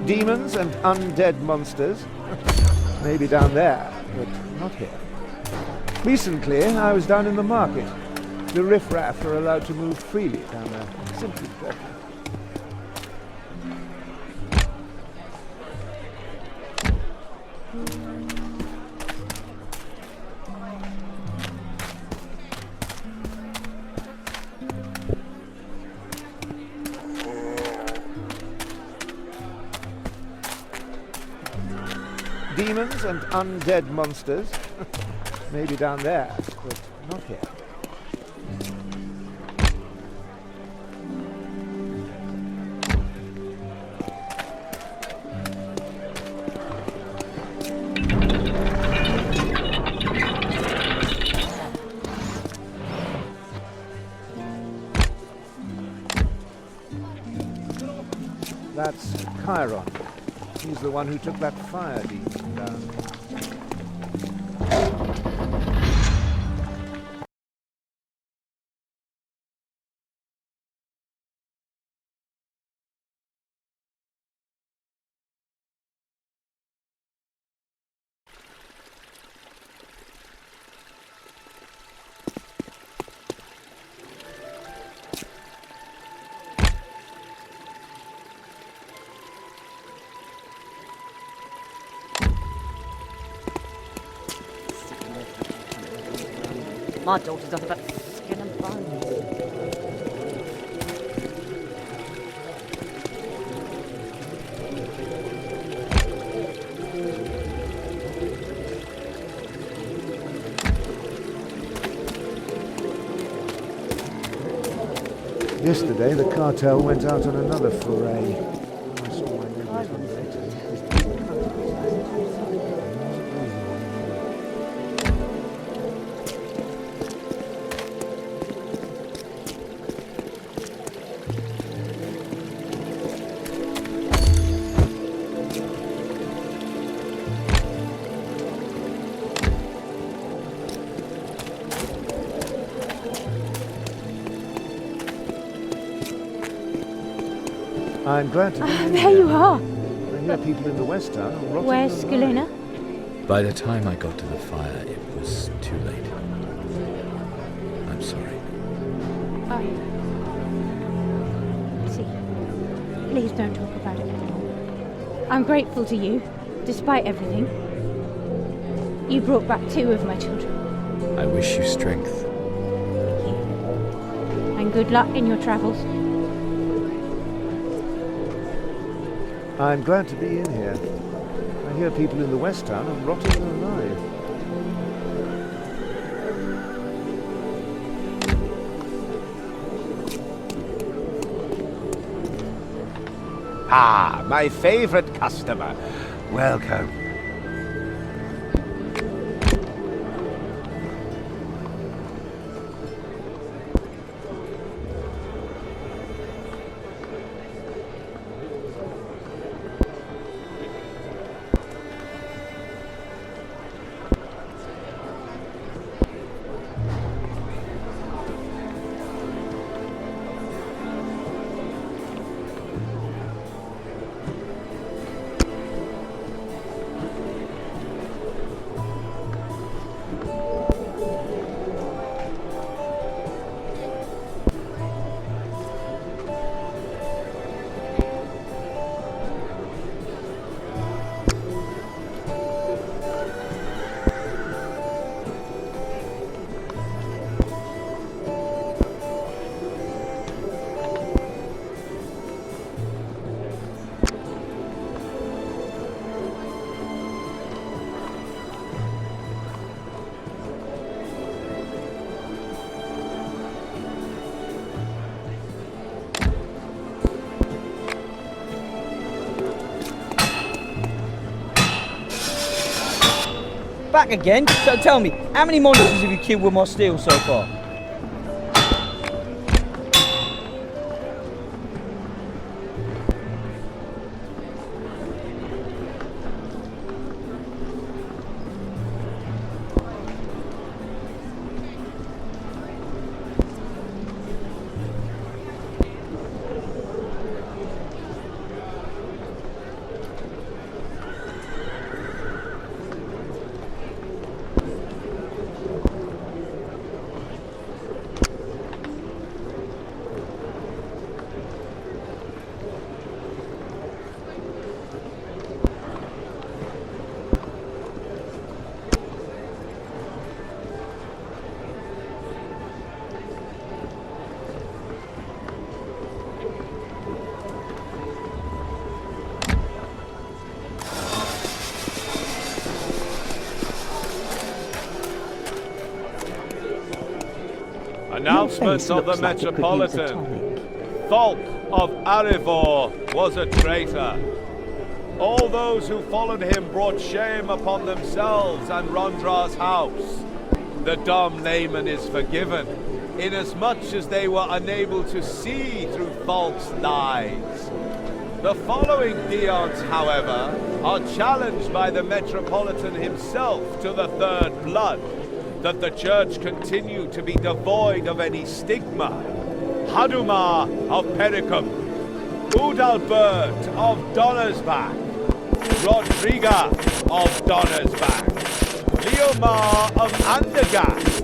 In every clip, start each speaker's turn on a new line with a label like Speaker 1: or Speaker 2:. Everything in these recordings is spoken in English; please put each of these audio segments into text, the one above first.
Speaker 1: Demons and undead monsters. Maybe down there, but not here. Recently, I was down in the market. The riffraff are allowed to move freely down there. Simply dreadful. Demons and undead monsters. Maybe down there, but not here. That's Chiron. He's the one who took that fire demon down.
Speaker 2: My daughter's got about skin and bones.
Speaker 1: Yesterday, the cartel went out on another foray. I saw my neighbours on later. I'm glad to be in
Speaker 3: There
Speaker 1: here.
Speaker 3: you are.
Speaker 1: I hear people in the West Town are rotting
Speaker 3: Where's
Speaker 1: alive.
Speaker 3: Skalina?
Speaker 4: By the time I got to the fire, it was too late. I'm sorry.
Speaker 3: Are you? See, please don't talk about it anymore. I'm grateful to you, despite everything. You brought back 2 of my children.
Speaker 4: I wish you strength.
Speaker 3: And good luck in your travels.
Speaker 1: I'm glad to be in here. I hear people in the West Town are rotting alive.
Speaker 5: Ah, my favorite customer. Welcome.
Speaker 6: Back again? So tell me, how many monsters have you killed with my steel so far?
Speaker 7: announcement of the Metropolitan. Falk of Arivor was a traitor. All those who followed him brought shame upon themselves and Rondra's house. The dumb layman is forgiven, inasmuch as they were unable to see through Falk's lies. The following Deons, however, are challenged by the Metropolitan himself to the third blood, that the Church continue to be devoid of any stigma. Hadumar of Pericum, Udalbert of Donnersbach, Rodriga of Donnersbach, Leomar of Andergast,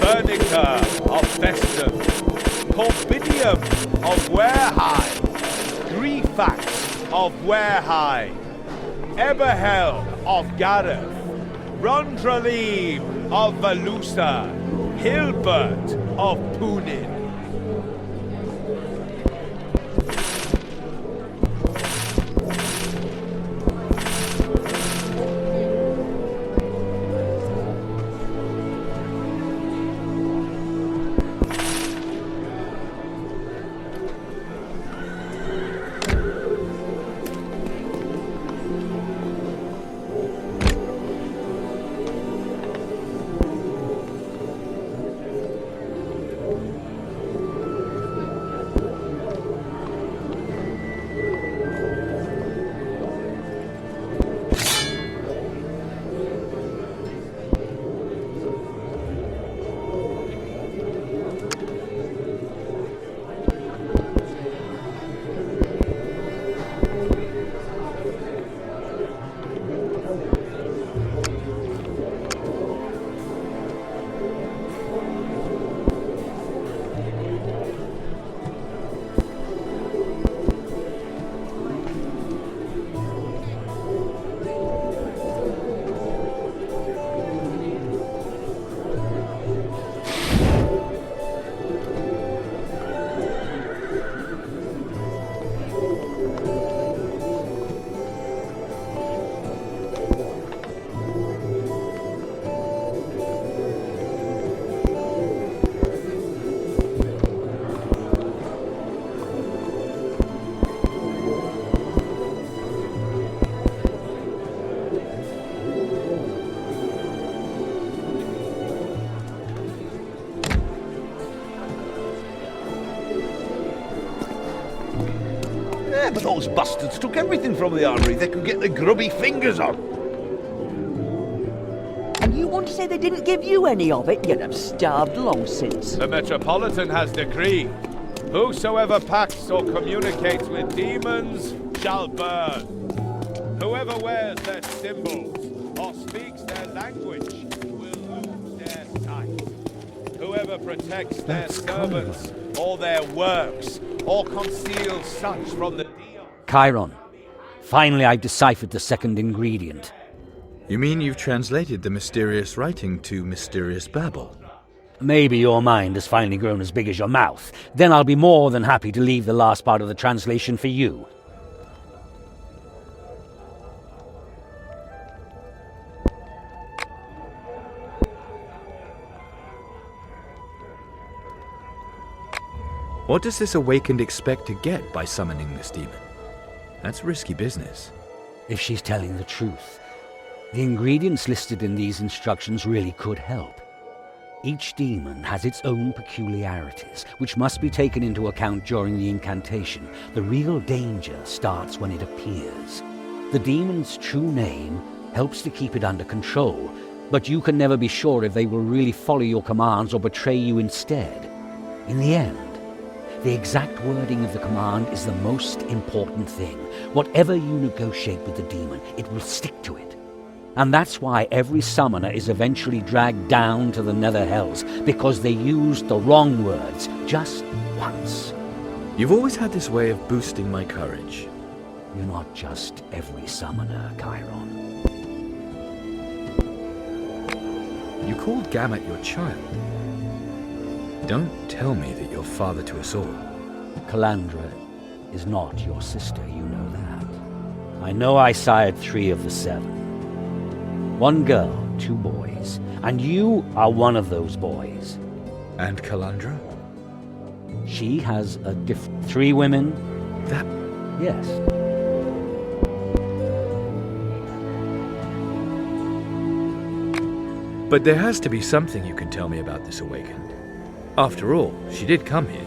Speaker 7: Bernica of Festum, Corbidium of Wareheim, Grifax of Wareheim, Eberhel of Gareth, Rondralim of Valusa, Hilbert of Punin.
Speaker 5: Yeah, but those bastards took everything from the armory they could get their grubby fingers on.
Speaker 8: And you want to say they didn't give you any of it? You'd have starved long since.
Speaker 7: The Metropolitan has decreed, whosoever pacts or communicates with demons shall burn. Whoever wears their symbols or speaks their language will lose their sight. Whoever protects their servants or their works or conceals such from the
Speaker 9: Chiron. Finally, I've deciphered the second ingredient.
Speaker 4: You mean you've translated the mysterious writing to mysterious babble?
Speaker 9: Maybe your mind has finally grown as big as your mouth. Then I'll be more than happy to leave the last part of the translation for you.
Speaker 4: What does this awakened expect to get by summoning this demon? That's risky business.
Speaker 9: If she's telling the truth, the ingredients listed in these instructions really could help. Each demon has its own peculiarities, which must be taken into account during the incantation. The real danger starts when it appears. The demon's true name helps to keep it under control, but you can never be sure if they will really follow your commands or betray you instead. In the end, the exact wording of the command is the most important thing. Whatever you negotiate with the demon, it will stick to it. And that's why every summoner is eventually dragged down to the nether hells, because they used the wrong words just once.
Speaker 4: You've always had this way of boosting my courage.
Speaker 9: You're not just every summoner, Chiron.
Speaker 4: You called Gamut your child. Don't tell me that you're father to us all.
Speaker 9: Calandra is not your sister, you know that. I know I sired 3 of the 7. 1 girl, 2 boys, and you are one of those boys.
Speaker 4: And Calandra?
Speaker 9: She has a 3 women.
Speaker 4: That...
Speaker 9: Yes.
Speaker 4: But there has to be something you can tell me about this awakened. After all, she did come here.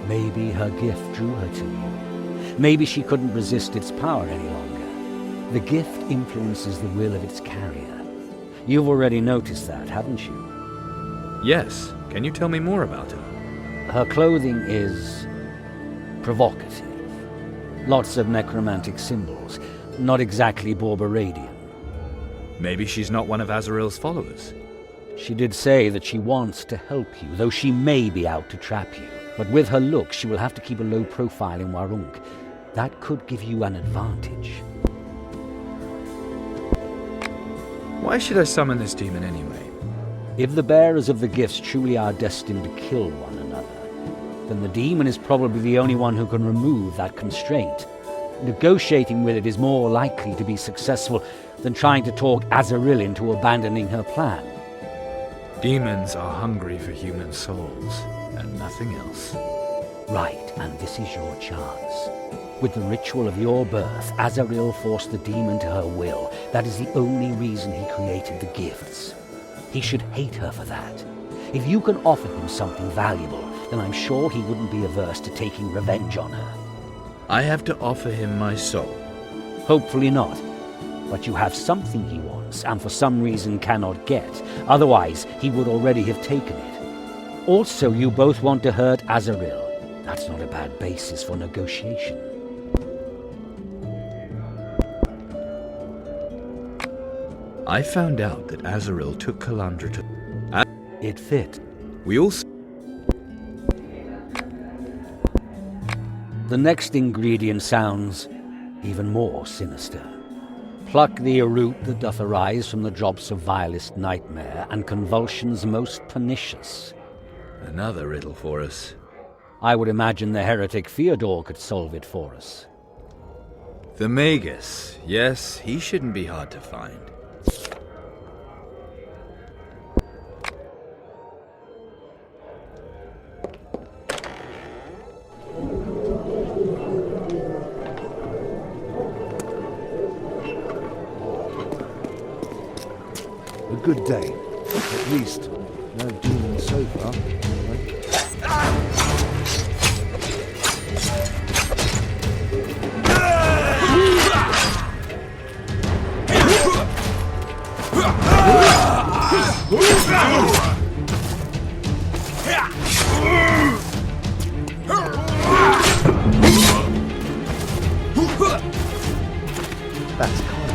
Speaker 9: Maybe her gift drew her to you. Maybe she couldn't resist its power any longer. The gift influences the will of its carrier. You've already noticed that, haven't you?
Speaker 4: Yes. Can you tell me more about her?
Speaker 9: Her clothing is provocative. Lots of necromantic symbols. Not exactly Borberadian.
Speaker 4: Maybe she's not one of Azrael's followers.
Speaker 9: She did say that she wants to help you, though she may be out to trap you. But with her look, she will have to keep a low profile in Warunk. That could give you an advantage.
Speaker 4: Why should I summon this demon anyway?
Speaker 9: If the bearers of the gifts truly are destined to kill one another, then the demon is probably the only one who can remove that constraint. Negotiating with it is more likely to be successful than trying to talk Azrael into abandoning her plan.
Speaker 4: Demons are hungry for human souls, and nothing else.
Speaker 9: Right, and this is your chance. With the ritual of your birth, Azrael forced the demon to her will. That is the only reason he created the gifts. He should hate her for that. If you can offer him something valuable, then I'm sure he wouldn't be averse to taking revenge on her.
Speaker 4: I have to offer him my soul.
Speaker 9: Hopefully not. But you have something he wants, and for some reason cannot get. Otherwise, he would already have taken it. Also, you both want to hurt Azrael. That's not a bad basis for negotiation.
Speaker 4: I found out that Azrael took Kalandra to...
Speaker 9: It fit.
Speaker 4: We also...
Speaker 9: The next ingredient sounds even more sinister. Pluck the root that doth arise from the drops of vilest nightmare and convulsions most pernicious.
Speaker 4: Another riddle for us.
Speaker 9: I would imagine the heretic Theodore could solve it for us.
Speaker 4: The Magus. Yes, he shouldn't be hard to find.
Speaker 1: A good day. At least, no demons so far. That's kind.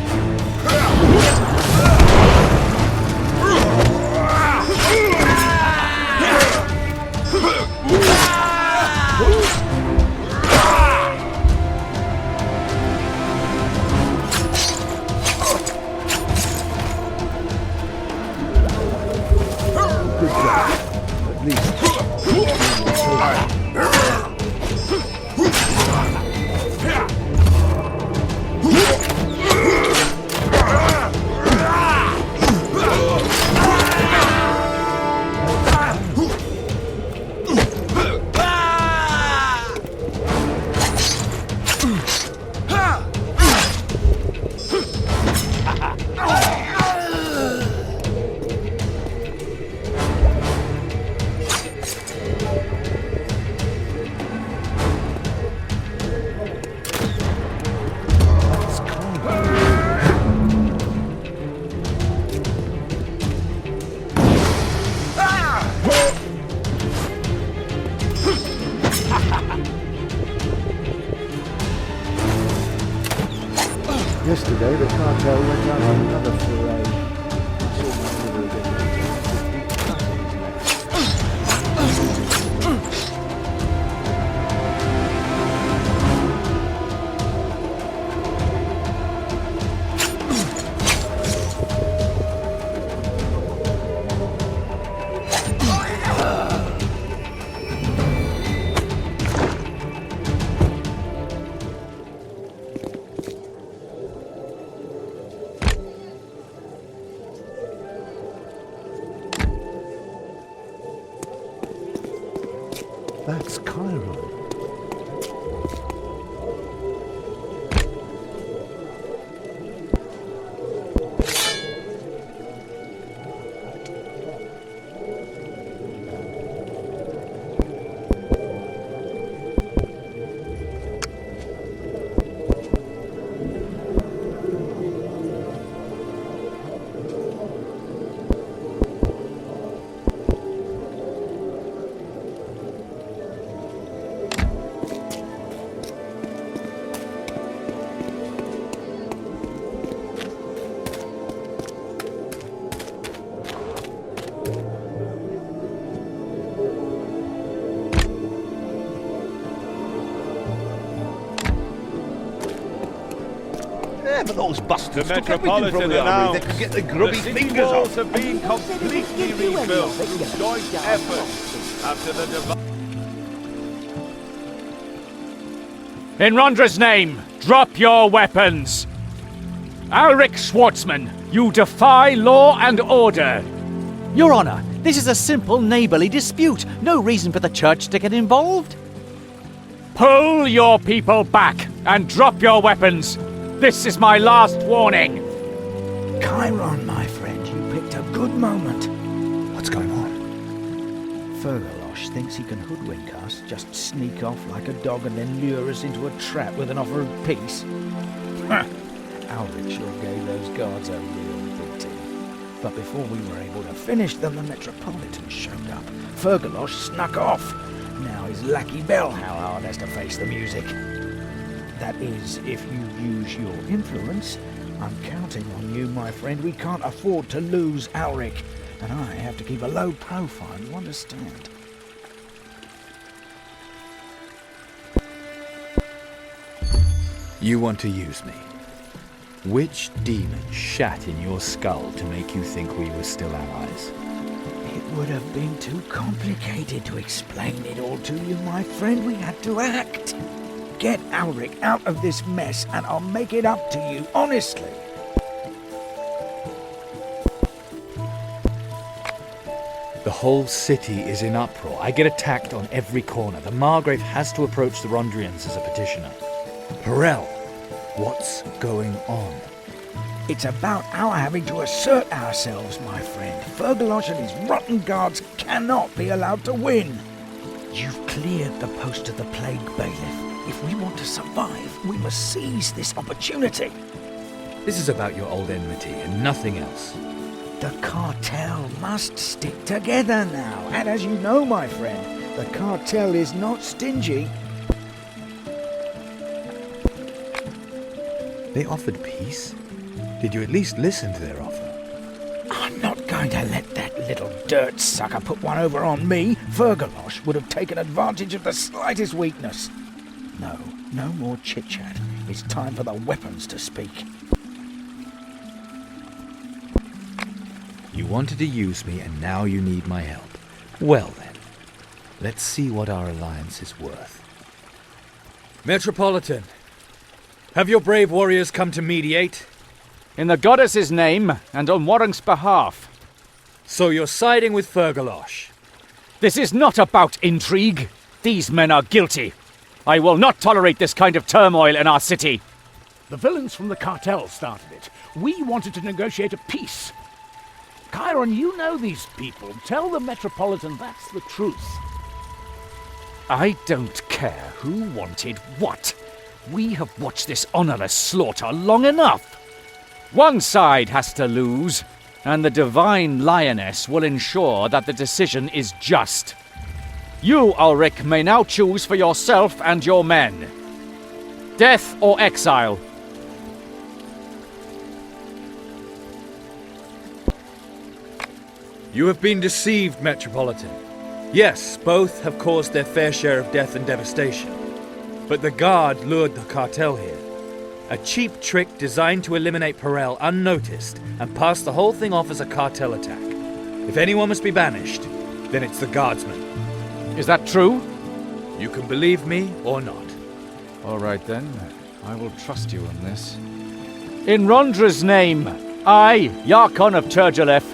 Speaker 1: Good job. At least. Yesterday, the cartel went out on another foray. Saw my brother again.
Speaker 5: Yeah, but those bastards
Speaker 7: The
Speaker 5: took everything from the armory. They could get the grubby
Speaker 7: the city
Speaker 5: fingers
Speaker 7: walls
Speaker 5: off.
Speaker 7: have been completely rebuilt through joint effort after the
Speaker 10: In Rondra's name, drop your weapons! Alric Schwartzman, you defy law and order!
Speaker 11: Your Honor, this is a simple neighborly dispute. No reason for the church to get involved.
Speaker 10: Pull your people back and drop your weapons! This is my last warning!
Speaker 12: Chiron, my friend, you picked a good moment.
Speaker 4: What's going on?
Speaker 12: Fergalosh thinks he can hoodwink us, just sneak off like a dog and then lure us into a trap with an offer of peace. Alric sure gave those guards a real beating. But before we were able to finish them, the Metropolitan showed up. Fergalosh snuck off. Now his lackey Bellhoward has to face the music. That is, if you use your influence. I'm counting on you, my friend. We can't afford to lose Alric. And I have to keep a low profile, you understand?
Speaker 4: You want to use me? Which demon shat in your skull to make you think we were still allies?
Speaker 12: It would have been too complicated to explain it all to you, my friend. We had to act. Get Alric out of this mess, and I'll make it up to you, honestly.
Speaker 4: The whole city is in uproar. I get attacked on every corner. The Margrave has to approach the Rondrians as a petitioner. Perel, what's going on?
Speaker 12: It's about our having to assert ourselves, my friend. Fergalosh and his rotten guards cannot be allowed to win. You've cleared the post of the Plague Bailiff. If we want to survive, we must seize this opportunity.
Speaker 4: This is about your old enmity and nothing else.
Speaker 12: The cartel must stick together now. And as you know, my friend, the cartel is not stingy.
Speaker 4: They offered peace? Did you at least listen to their offer?
Speaker 12: I'm not going to let that little dirt sucker put one over on me. Fergalosh would have taken advantage of the slightest weakness. No more chit-chat. It's time for the weapons to speak.
Speaker 4: You wanted to use me, and now you need my help. Well then, let's see what our alliance is worth. Metropolitan, have your brave warriors come to mediate?
Speaker 10: In the goddess's name, and on Warrank's behalf.
Speaker 4: So you're siding with Fergalosh?
Speaker 10: This is not about intrigue. These men are guilty. I will not tolerate this kind of turmoil in our city.
Speaker 13: The villains from the cartel started it. We wanted to negotiate a peace. Chiron, you know these people. Tell the Metropolitan that's the truth.
Speaker 10: I don't care who wanted what. We have watched this honorless slaughter long enough. One side has to lose, and the Divine Lioness will ensure that the decision is just. You, Ulrich, may now choose for yourself and your men. Death or exile.
Speaker 4: You have been deceived, Metropolitan. Yes, both have caused their fair share of death and devastation. But the Guard lured the cartel here. A cheap trick designed to eliminate Perel unnoticed and pass the whole thing off as a cartel attack. If anyone must be banished, then it's the Guardsmen.
Speaker 10: Is that true?
Speaker 4: You can believe me or not.
Speaker 10: All right then, I will trust you on this. In Rondra's name, I, Yarkon of Turgelef,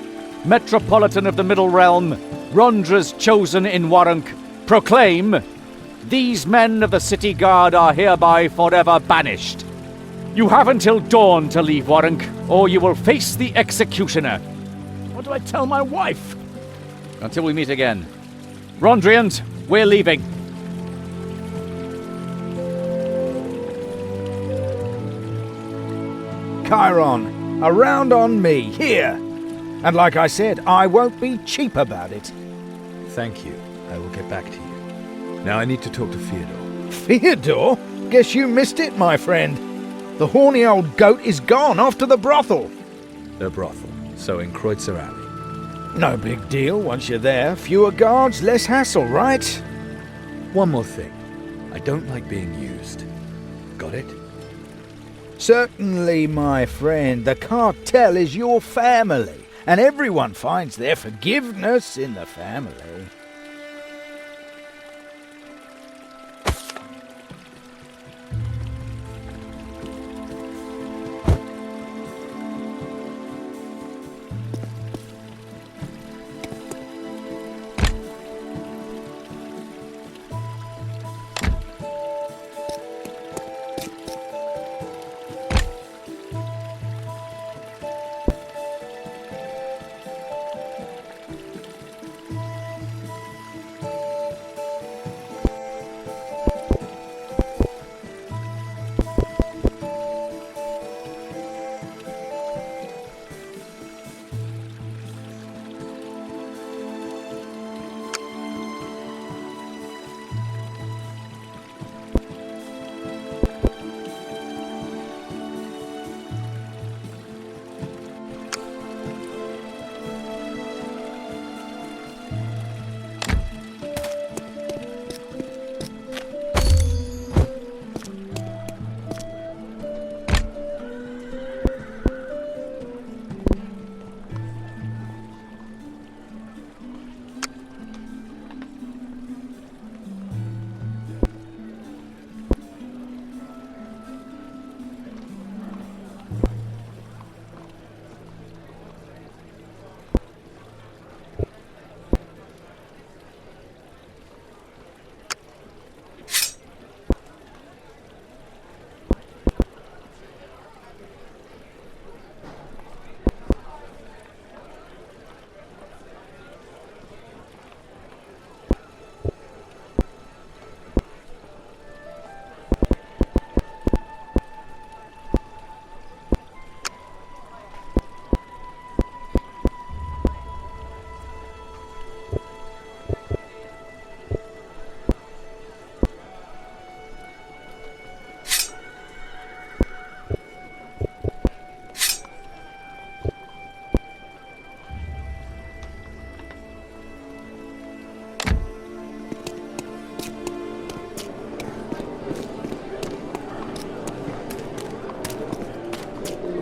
Speaker 10: Metropolitan of the Middle Realm, Rondra's chosen in Warrank, proclaim, these men of the City Guard are hereby forever banished. You have until dawn to leave Warrank, or you will face the executioner.
Speaker 13: What do I tell my wife?
Speaker 10: Until we meet again. Rondrians, we're leaving.
Speaker 12: Chiron, a round on me, here. And like I said, I won't be cheap about it.
Speaker 4: Thank you. I will get back to you. Now I need to talk to Fyodor.
Speaker 12: Fyodor? Guess you missed it, my friend. The horny old goat is gone off to the brothel.
Speaker 4: The brothel. So in Kreutzer Alley.
Speaker 12: No big deal once you're there. Fewer guards, less hassle, right?
Speaker 4: One more thing. I don't like being used. Got it?
Speaker 12: Certainly, my friend, the cartel is your family, and everyone finds their forgiveness in the family.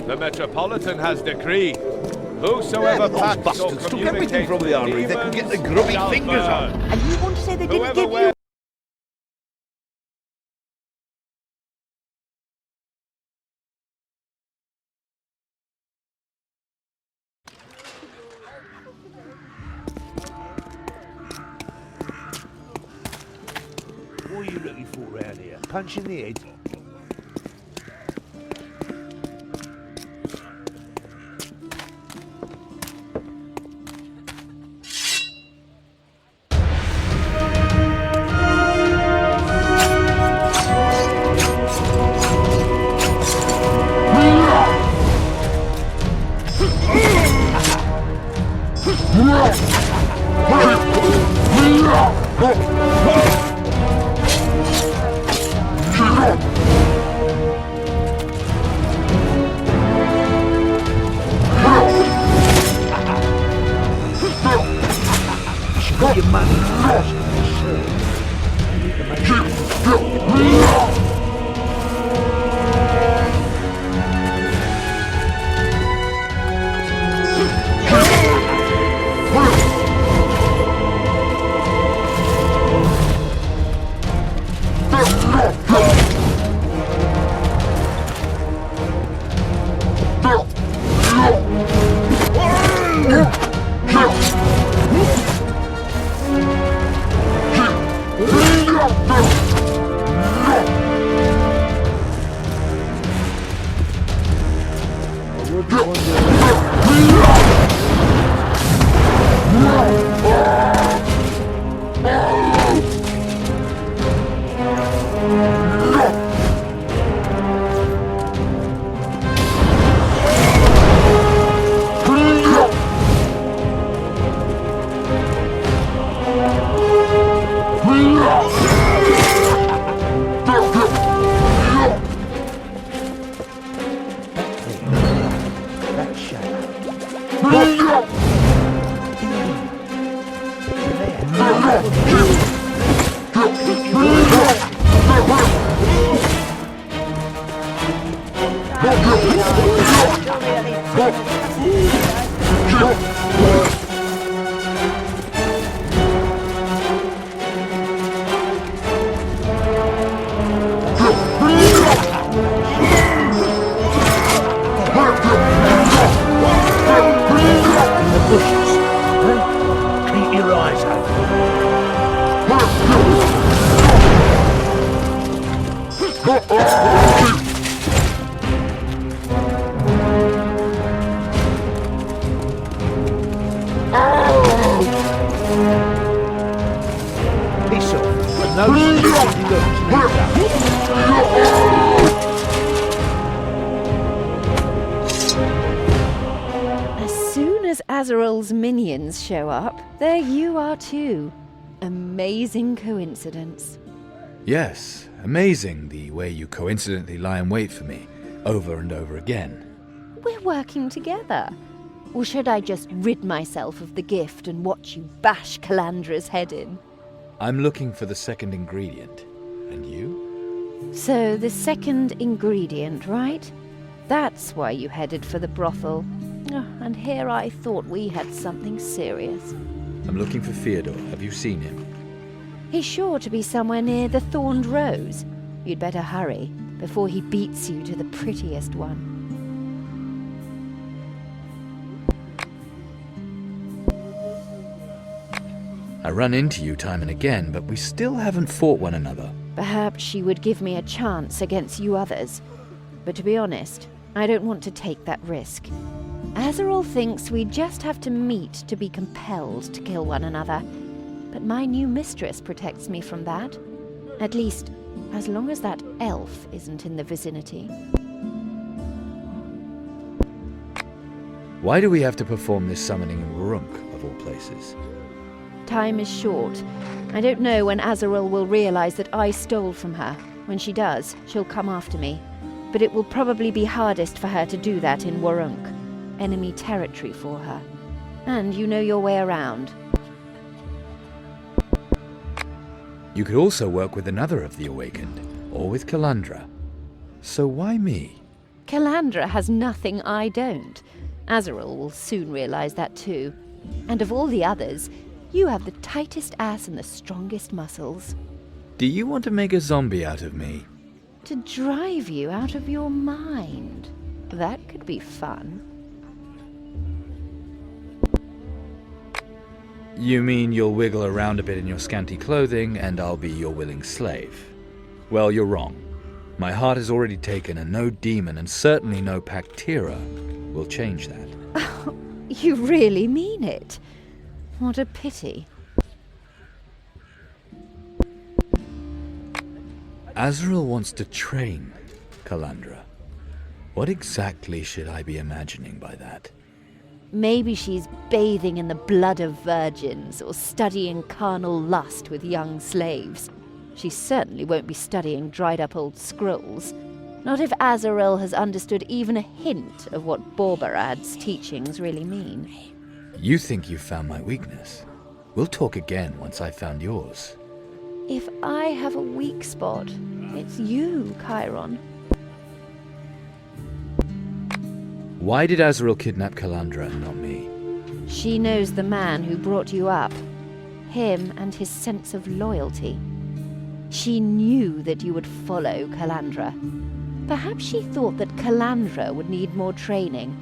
Speaker 7: The Metropolitan has decreed, whosoever
Speaker 5: those
Speaker 7: packs or
Speaker 5: bastards took everything from the armory they could get their grubby fingers on.
Speaker 8: And you want to say they didn't give you...
Speaker 1: What are you looking for round here? Punch in the head? Peace off. No stupid looks,
Speaker 14: As soon as Azrael's minions show up, there you are too. Amazing coincidence.
Speaker 4: Yes, amazing the way you coincidentally lie in wait for me, over and over again.
Speaker 14: We're working together. Or should I just rid myself of the gift and watch you bash Calandra's head in?
Speaker 4: I'm looking for the second ingredient. And you?
Speaker 14: So, the second ingredient, right? That's why you headed for the brothel. Oh, and here I thought we had something serious.
Speaker 4: I'm looking for Theodore. Have you seen him?
Speaker 14: He's sure to be somewhere near the Thorned Rose. You'd better hurry, before he beats you to the prettiest one.
Speaker 4: I run into you time and again, but we still haven't fought one another.
Speaker 14: Perhaps she would give me a chance against you others. But to be honest, I don't want to take that risk. Azrael thinks we just have to meet to be compelled to kill one another. But my new mistress protects me from that. At least, as long as that elf isn't in the vicinity.
Speaker 4: Why do we have to perform this summoning in Uruk, of all places?
Speaker 14: Time is short. I don't know when Azrael will realize that I stole from her. When she does, she'll come after me. But it will probably be hardest for her to do that in Uruk. Enemy territory for her. And you know your way around.
Speaker 4: You could also work with another of the Awakened, or with Calandra. So why me?
Speaker 14: Calandra has nothing I don't. Azrael will soon realize that too. And of all the others, you have the tightest ass and the strongest muscles.
Speaker 4: Do you want to make a zombie out of me?
Speaker 14: To drive you out of your mind. That could be fun.
Speaker 4: You mean you'll wiggle around a bit in your scanty clothing and I'll be your willing slave? Well, you're wrong. My heart is already taken and no demon and certainly no Pactira will change that.
Speaker 14: Oh, you really mean it? What a pity.
Speaker 4: Azrael wants to train Calandra. What exactly should I be imagining by that?
Speaker 14: Maybe she's bathing in the blood of virgins or studying carnal lust with young slaves. She certainly won't be studying dried-up old scrolls. Not if Azrael has understood even a hint of what Borbarad's teachings really mean.
Speaker 4: You think you've found my weakness. We'll talk again once I've found yours.
Speaker 14: If I have a weak spot, it's you, Chiron.
Speaker 4: Why did Azrael kidnap Calandra and not me?
Speaker 14: She knows the man who brought you up. Him and his sense of loyalty. She knew that you would follow Calandra. Perhaps she thought that Calandra would need more training,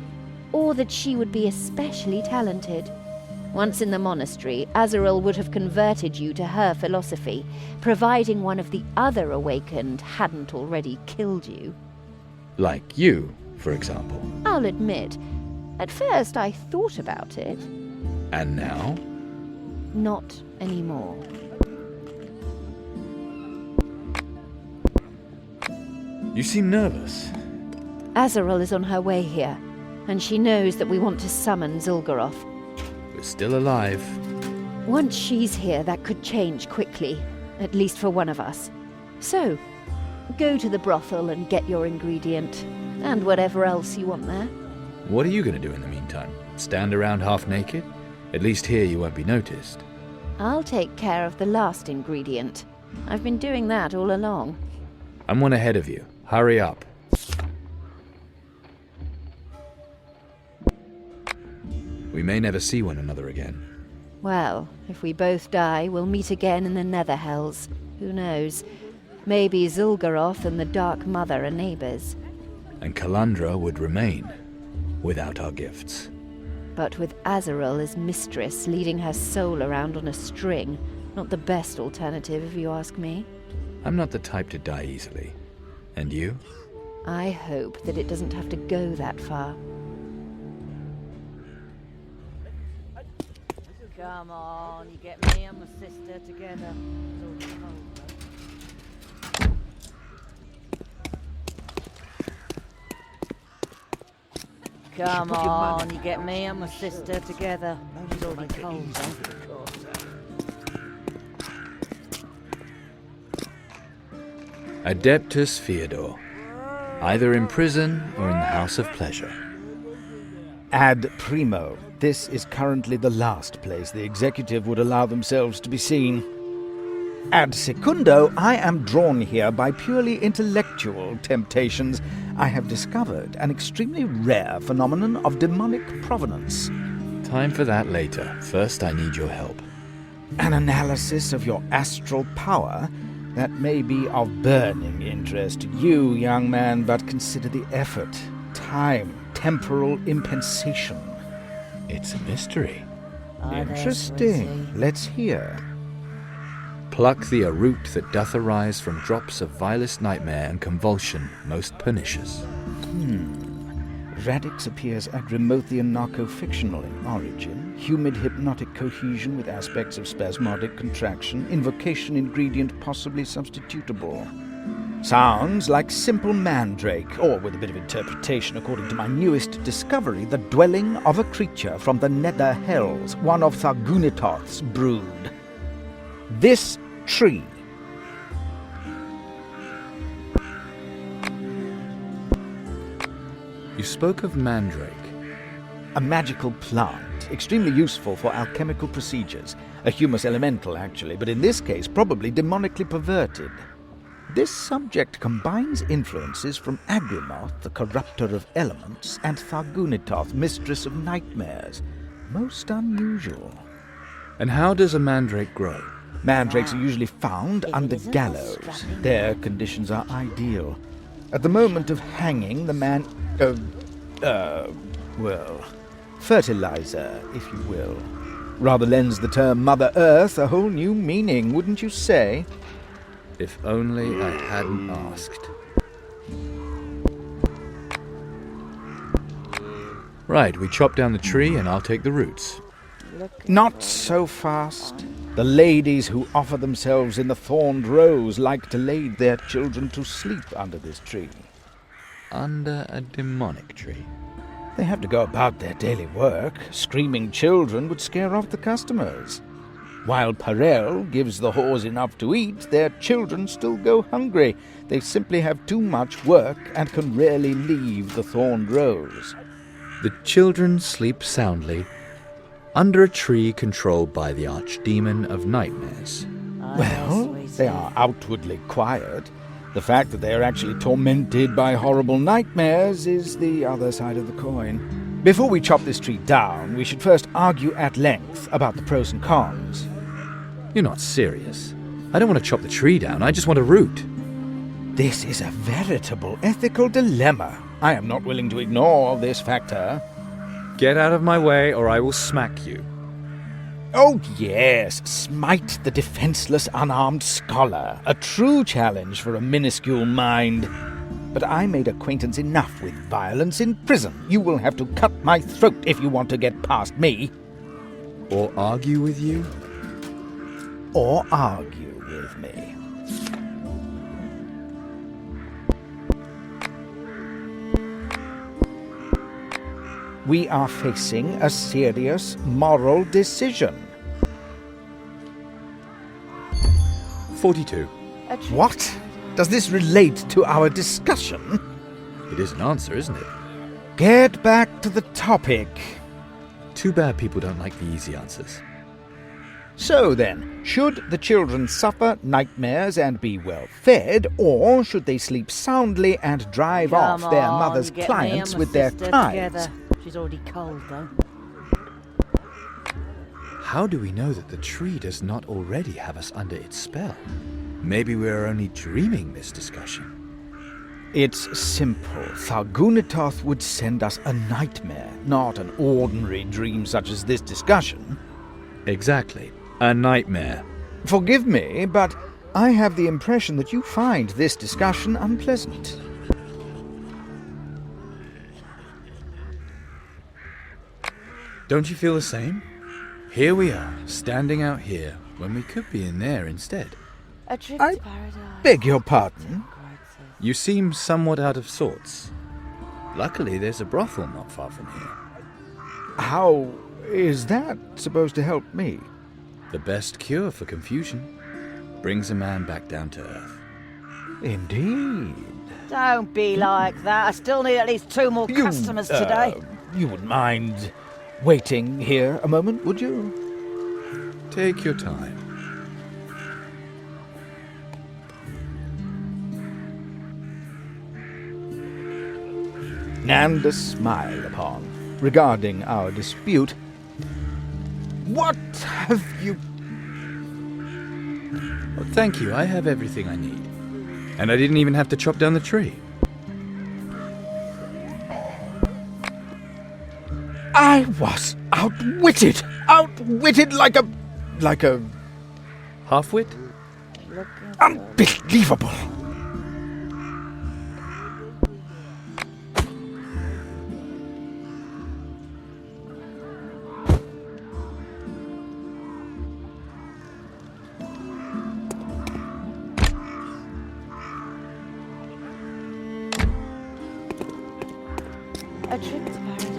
Speaker 14: or that she would be especially talented. Once in the monastery, Azrael would have converted you to her philosophy, providing one of the other Awakened hadn't already killed you.
Speaker 4: Like you, for example.
Speaker 14: I'll admit, at first I thought about it.
Speaker 4: And now?
Speaker 14: Not anymore.
Speaker 4: You seem nervous.
Speaker 14: Azrael is on her way here, and she knows that we want to summon Zul'Goroth.
Speaker 4: We're still alive.
Speaker 14: Once she's here, that could change quickly, at least for one of us. So, go to the brothel and get your ingredient, and whatever else you want there.
Speaker 4: What are you going to do in the meantime? Stand around half naked? At least here you won't be noticed.
Speaker 14: I'll take care of the last ingredient. I've been doing that all along.
Speaker 4: I'm one ahead of you. Hurry up. We may never see one another again.
Speaker 14: Well, if we both die, we'll meet again in the Netherhells. Who knows? Maybe Zul'Goroth and the Dark Mother are neighbors.
Speaker 4: And Calandra would remain, without our gifts.
Speaker 14: But with Azrael as mistress, leading her soul around on a string, not the best alternative if you ask me.
Speaker 4: I'm not the type to die easily. And you?
Speaker 14: I hope that it doesn't have to go that far.
Speaker 2: Come on, you get me and my sister together. Come on, you get me and my sister together. It's already cold, though.
Speaker 4: Adeptus Feodor. Either in prison or in the House of Pleasure.
Speaker 12: Ad primo. This is currently the last place the executive would allow themselves to be seen. Ad secundo, I am drawn here by purely intellectual temptations. I have discovered an extremely rare phenomenon of demonic provenance.
Speaker 4: Time for that later. First, I need your help.
Speaker 12: An analysis of your astral power that may be of burning interest to you, young man, but consider the effort, time, temporal impensation.
Speaker 4: It's a mystery.
Speaker 12: Interesting. Let's hear.
Speaker 4: Pluck thee a root that doth arise from drops of vilest nightmare and convulsion, most pernicious.
Speaker 12: Radix appears Agrimothian narco-fictional in origin, humid hypnotic cohesion with aspects of spasmodic contraction, invocation ingredient possibly substitutable. Sounds like simple mandrake, or with a bit of interpretation according to my newest discovery, the dwelling of a creature from the nether hells, one of Thargunitoth's brood. This tree.
Speaker 4: You spoke of mandrake.
Speaker 12: A magical plant, extremely useful for alchemical procedures. A humus elemental, actually, but in this case probably demonically perverted. This subject combines influences from Agrimoth, the corrupter of elements, and Thargunitoth, mistress of nightmares. Most unusual.
Speaker 4: And how does a mandrake grow?
Speaker 12: Mandrakes are usually found under gallows. Their conditions are ideal. At the moment of hanging, the man... fertilizer, if you will. Rather lends the term Mother Earth a whole new meaning, wouldn't you say?
Speaker 4: If only I hadn't asked. Right, we chop down the tree and I'll take the roots.
Speaker 12: Not so fast. The ladies who offer themselves in the thorned rose like to lay their children to sleep under this tree.
Speaker 4: Under a demonic tree?
Speaker 12: They have to go about their daily work. Screaming children would scare off the customers. While Perel gives the whores enough to eat, their children still go hungry. They simply have too much work and can rarely leave the thorned rose.
Speaker 4: The children sleep soundly under a tree controlled by the archdemon of nightmares.
Speaker 12: Well, they are outwardly quiet. The fact that they are actually tormented by horrible nightmares is the other side of the coin. Before we chop this tree down, we should first argue at length about the pros and cons.
Speaker 4: You're not serious. I don't want to chop the tree down, I just want a root.
Speaker 12: This is a veritable ethical dilemma. I am not willing to ignore this factor.
Speaker 4: Get out of my way or I will smack you.
Speaker 12: Oh yes, smite the defenseless unarmed scholar. A true challenge for a minuscule mind. But I made acquaintance enough with violence in prison. You will have to cut my throat if you want to get past me.
Speaker 4: Or argue with you?
Speaker 12: Or argue with me. We are facing a serious moral decision.
Speaker 4: 42.
Speaker 12: What? Does this relate to our discussion?
Speaker 4: It is an answer, isn't it?
Speaker 12: Get back to the topic.
Speaker 4: Too bad people don't like the easy answers.
Speaker 12: So then, should the children suffer nightmares and be well fed, or should they sleep soundly and drive off their mother's clients with their tithes?
Speaker 2: She's already cold, though.
Speaker 4: How do we know that the tree does not already have us under its spell? Maybe we're only dreaming this discussion.
Speaker 12: It's simple. Thargunitoth would send us a nightmare, not an ordinary dream such as this discussion.
Speaker 4: Exactly. A nightmare.
Speaker 12: Forgive me, but I have the impression that you find this discussion unpleasant.
Speaker 4: Don't you feel the same? Here we are, standing out here, when we could be in there instead.
Speaker 2: A trip
Speaker 12: I
Speaker 2: to paradise.
Speaker 12: beg your pardon?
Speaker 4: You seem somewhat out of sorts. Luckily, there's a brothel not far from here.
Speaker 12: How is that supposed to help me?
Speaker 4: The best cure for confusion. Brings a man back down to earth.
Speaker 12: Indeed.
Speaker 2: Don't be like that. I still need at least 2 more customers today.
Speaker 12: You wouldn't mind waiting here a moment, would you?
Speaker 4: Take your time.
Speaker 12: And a smile upon regarding our dispute. What have you...
Speaker 4: Well, thank you, I have everything I need. And I didn't even have to chop down the tree.
Speaker 12: I was outwitted! Outwitted like a...
Speaker 4: Half-wit?
Speaker 12: Unbelievable!
Speaker 2: A trip to paradise.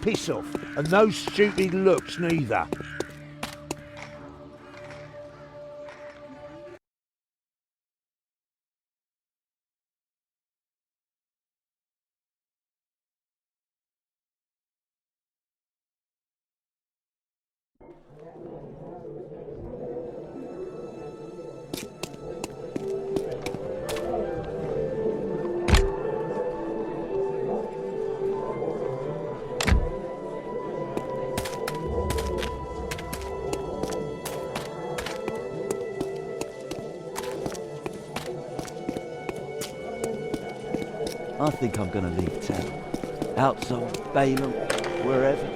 Speaker 1: Piss off, and no stupid looks neither.
Speaker 8: I think I'm gonna leave town. Outside, Balaam, wherever.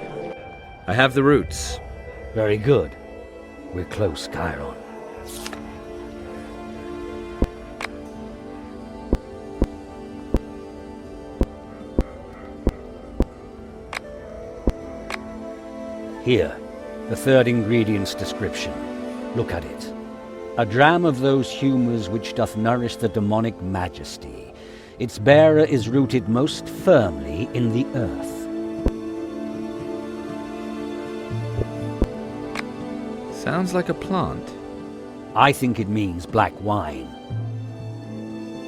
Speaker 4: I have the routes.
Speaker 9: Very good. We're close, Chiron. Here, the third ingredient's description. Look at it. A dram of those humours which doth nourish the demonic majesty. Its bearer is rooted most firmly in the earth.
Speaker 4: Sounds like a plant.
Speaker 9: I think it means black wine.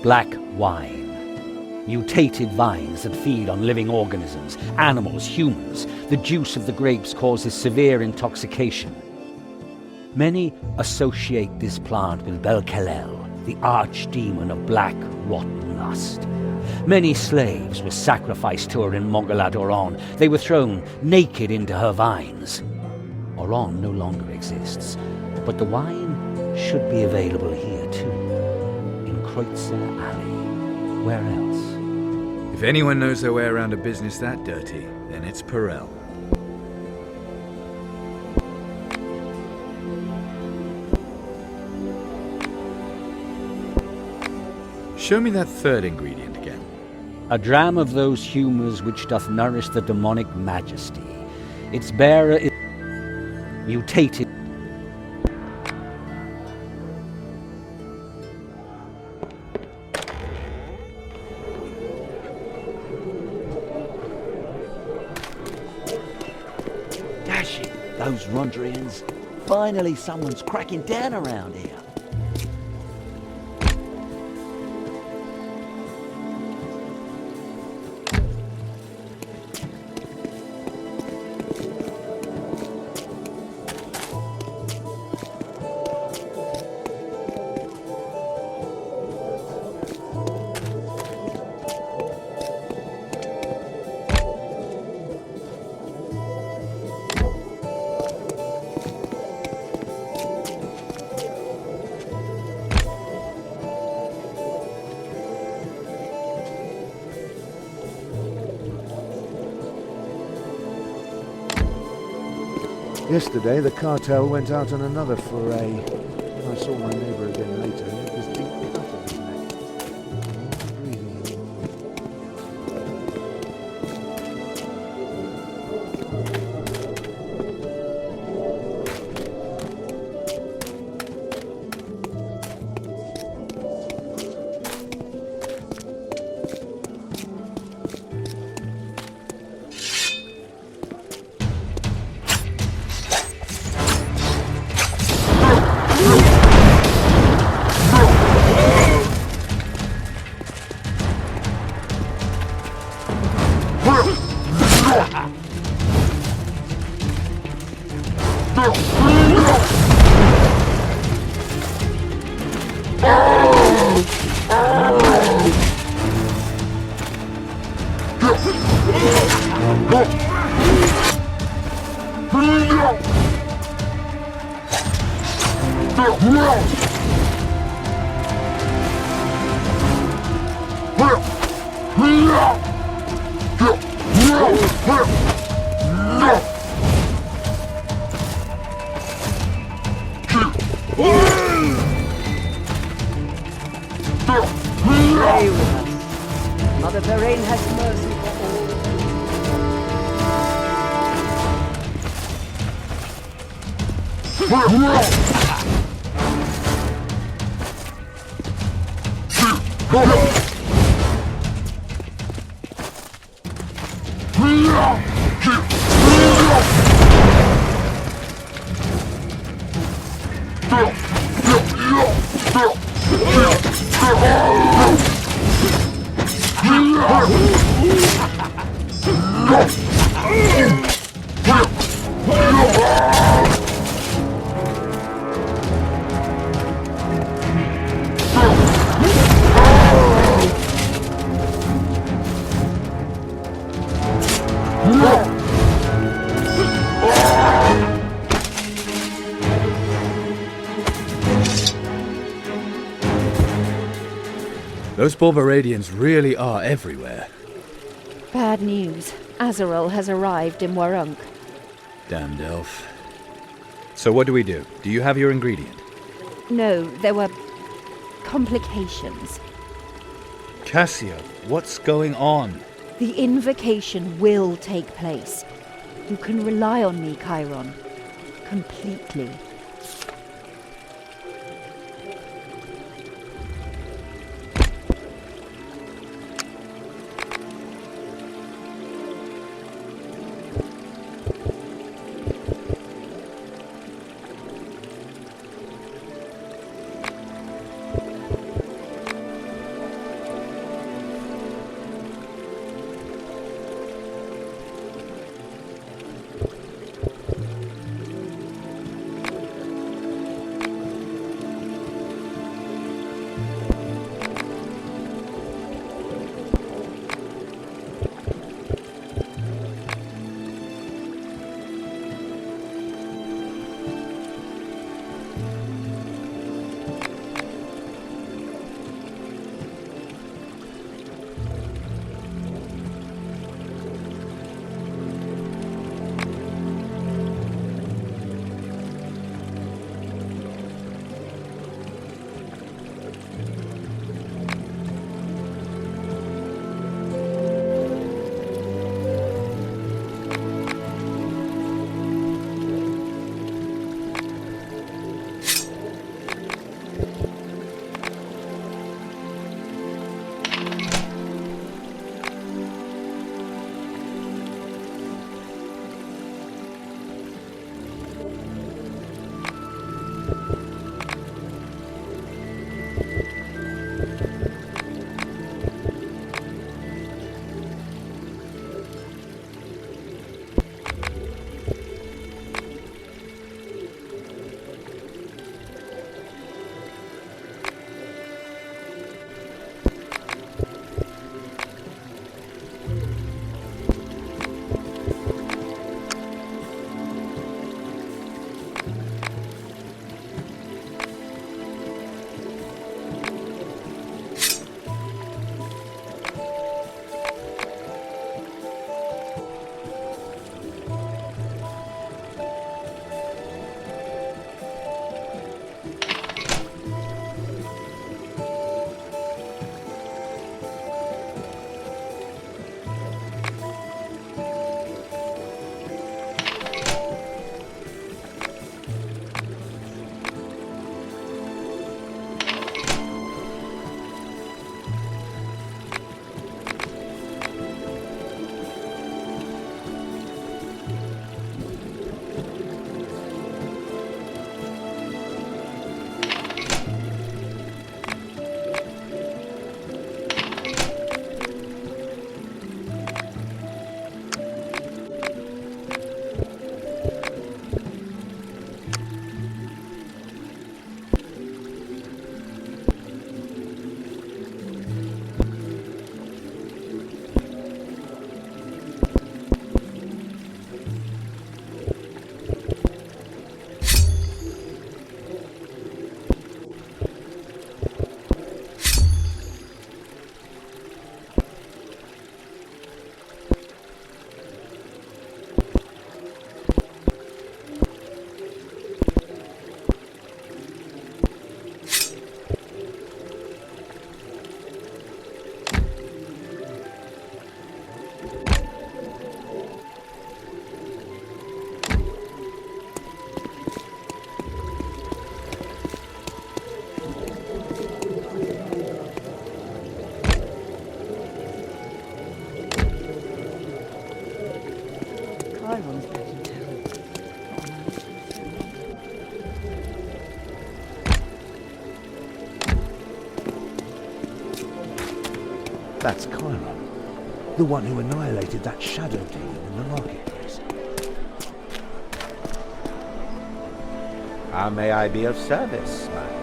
Speaker 9: Black wine. Mutated vines that feed on living organisms, animals, humans. The juice of the grapes causes severe intoxication. Many associate this plant with Bel-Kelel, the archdemon of black, rotten lust. Many slaves were sacrificed to her in Mogolad Oron. They were thrown naked into her vines. Oron no longer exists, but the wine should be available here too, in Kreutzer Alley. Where else?
Speaker 4: If anyone knows their way around a business that dirty, then it's Perel. Show me that third ingredient again.
Speaker 9: A dram of those humours which doth nourish the demonic majesty. Its bearer is mutated.
Speaker 8: Dashing, those Rondrians. Finally someone's cracking down around here.
Speaker 1: Yesterday, the cartel went out on another foray. I saw my neighbour again later, and it was deeply cut in his neck. Not breathing anymore.
Speaker 8: Stay with us. Mother Verrain has mercy
Speaker 4: Those Borbaradians really are everywhere.
Speaker 14: Bad news. Azarel has arrived in Warunk.
Speaker 4: Damned elf. So what do we do? Do you have your ingredient?
Speaker 14: No, there were complications.
Speaker 4: Cassio, what's going on?
Speaker 14: The invocation will take place. You can rely on me, Chiron. Completely.
Speaker 1: That's Chiron, the one who annihilated that shadow demon in the marketplace.
Speaker 5: How may I be of service, my friend?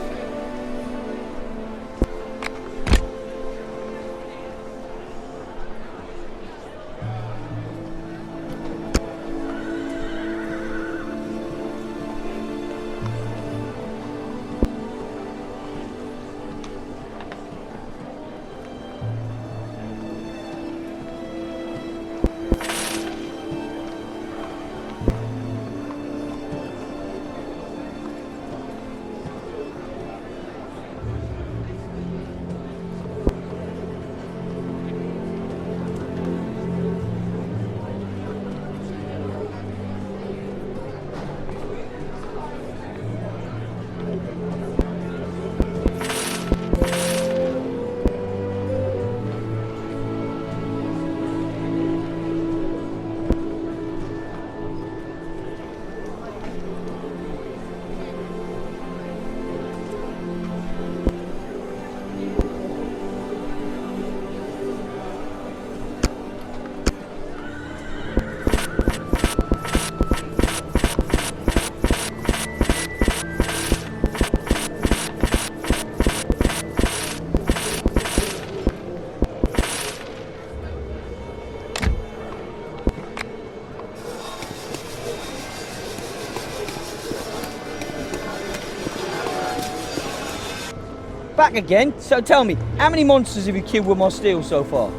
Speaker 6: Back again? So tell me, how many monsters have you killed with my steel so far?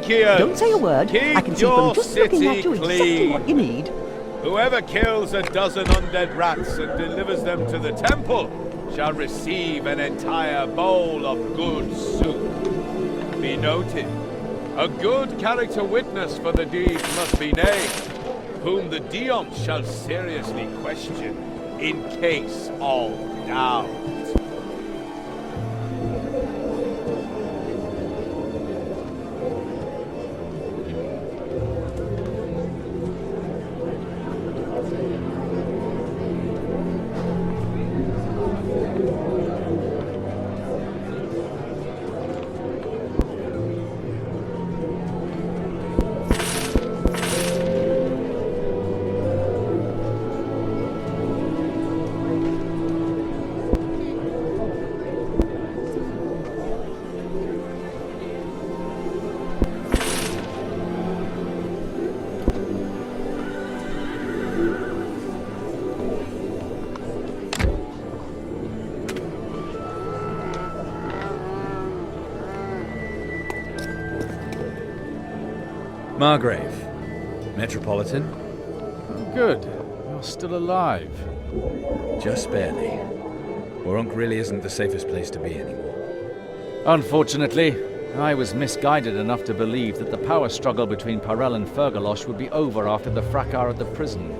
Speaker 15: Don't say a word. I can see from just looking at you exactly what you need.
Speaker 7: Whoever kills a dozen undead rats and delivers them to the temple shall receive an entire bowl of good soup. Be noted, a good character witness for the deed must be named, whom the Deons shall seriously question in case of doubt.
Speaker 4: Margrave. Metropolitan?
Speaker 10: Oh, good. You're still alive.
Speaker 4: Just barely. Orunk really isn't the safest place to be anymore.
Speaker 10: Unfortunately, I was misguided enough to believe that the power struggle between Parel and Fergalosh would be over after the fracas at the prison.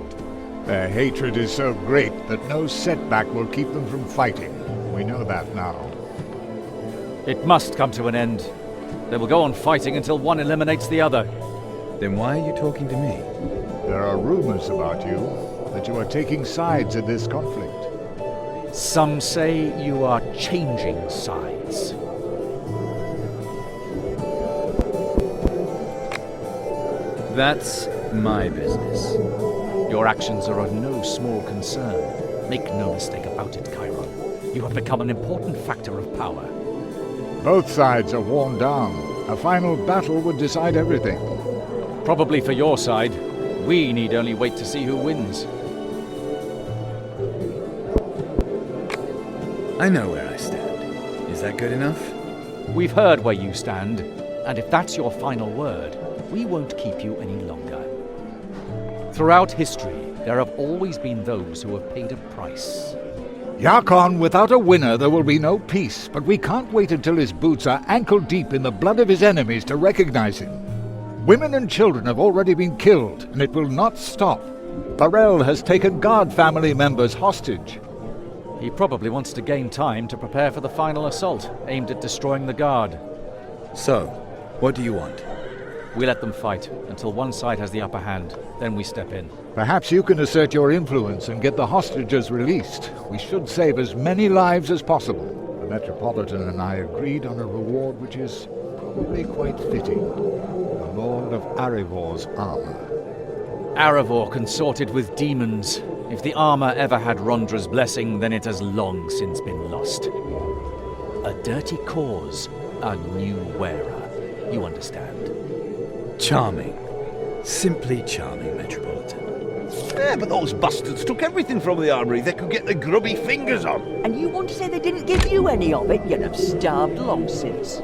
Speaker 16: Their hatred is so great that no setback will keep them from fighting. We know that now.
Speaker 10: It must come to an end. They will go on fighting until one eliminates the other.
Speaker 4: Then why are you talking to me?
Speaker 16: There are rumors about you, that you are taking sides in this conflict.
Speaker 10: Some say you are changing sides.
Speaker 4: That's my business.
Speaker 10: Your actions are of no small concern. Make no mistake about it, Chiron. You have become an important factor of power.
Speaker 16: Both sides are worn down. A final battle would decide everything.
Speaker 10: Probably for your side. We need only wait to see who wins.
Speaker 4: I know where I stand. Is that good enough?
Speaker 10: We've heard where you stand, and if that's your final word, we won't keep you any longer. Throughout history, There have always been those who have paid a price.
Speaker 16: Yarkon, without a winner there will be no peace, but we can't wait until his boots are ankle-deep in the blood of his enemies to recognize him. Women and children have already been killed, and it will not stop. Burrell has taken guard family members hostage.
Speaker 10: He probably wants to gain time to prepare for the final assault, aimed at destroying the guard.
Speaker 4: So, what do you want?
Speaker 10: We let them fight, until one side has the upper hand, then we step in.
Speaker 16: Perhaps you can assert your influence and get the hostages released. We should save as many lives as possible. The Metropolitan and I agreed on a reward which is probably quite fitting. The Lord of Arivor's armor.
Speaker 10: Arivor consorted with demons. If the armor ever had Rondra's blessing, then it has long since been lost. A dirty cause, a new wearer. You understand?
Speaker 4: Charming. Simply charming, Metropolitan.
Speaker 5: Yeah, but those bastards took everything from the armory they could get their grubby fingers on.
Speaker 15: And you want to say they didn't give you any of it? You'd have starved long since.